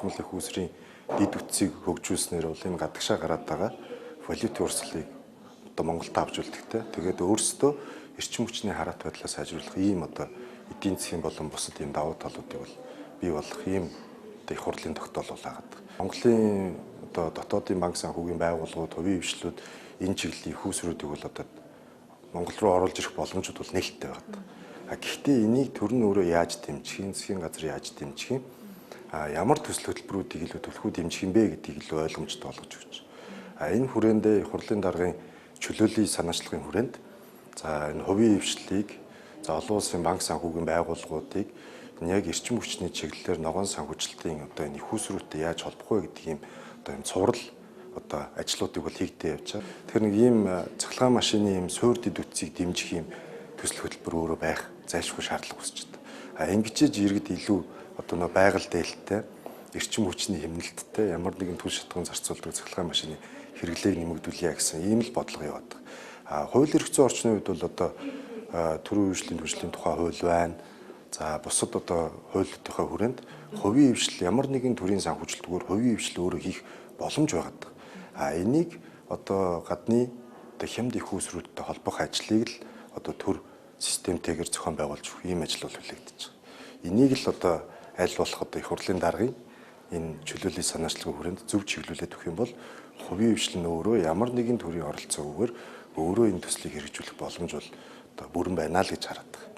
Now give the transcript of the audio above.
тогтмол их усрын дид үтцийг хөгжүүлснээр бол энэ гадагшаа гараад байгаа валютын урсгалыг одоо Монголд авч үлдэхтэй. Тэгээд өөрсдөө эрчим хүчний хараат байдлаа сайжруулах ийм одоо эдийн засгийн болон бусад ийм давуу талуудыг бол бий болох ийм их хурлын тогтоол болоод. Монголын одоо дотоодын банк санхүүгийн байгууллагууд, хувийн хвшлүүд энэ чиглэлийн хүүсрүүдийг бол одоо Монгол руу оруулж ирэх боломжууд бол нээлттэй байна. Гэхдээ энийг төр нь өөрөө яаж дэмжих юм, засгийн газар яаж дэмжих юм, ямар төсөл хөтөлбөрүүдийг илүү төлхөө дэмжих юм бэ гэдгийг илүү ойлгомжтой болгож өгч. Энэ хүрээндээ хурлын даргын чөлөөлийн санаачлагын хүрээнд энэ хувийн хвшлийг олон улсын банк санхүүгийн байгууллагуудыг яг эрчим хүчний чиглэлээр ногоон санхүүжилтийн одоо энэ хүүсрүүттэй яаж холбох вэ гэдэг ийм одоо юм цуврал одоо ажлуудыг бол хийгдэж явж байгаа. Тэгэхээр нэг ийм цахилгаан машины ийм суур дид үтцийг дэмжих ийм төсөл хөтөлбөр өөрөө байх зайлшгүй шаардлага үүсэж байна. Ингэжээж иргэд илүү одоо нөө байгаль дээлтэй, эрчим хүчний хэмнэлттэй ямар нэгэн түл шатган зарцуулдаг цахилгаан машины хэрэглээг нэмэгдүүлье гэсэн ийм л бодлого яваад байгаа. Хууль эрх зүйн орчны үед бол одоо төрийн хвшлийн түвшлийн тухай хууль байна. За бусад одоо хуулийнхаа хүрээнд хувийн хвшил ямар нэгэн төрлийн санхүүжилтгүйгээр хувийн хвшил өөрөө хийх боломж байгаад байгаа. Энийг одоо гадны одоо хямд их усруудтай холбох ажлыг л одоо төр системтэйгээр зохион байгуулж өгөх ийм ажил бол хүлээгдэж байгаа. Энийг л одоо аль болох одоо их хурлын даргын энэ чөлөөлийн санаачлагын хүрээнд зөв чиглүүлээд өгөх юм бол хувийн хвшил нь өөрөө ямар нэгэн төрлийн оролцоогүйгээр өөрөө энэ төслийг хэрэгжүүлэх боломж бол одоо бүрэн байна л гэж хараад байгаа.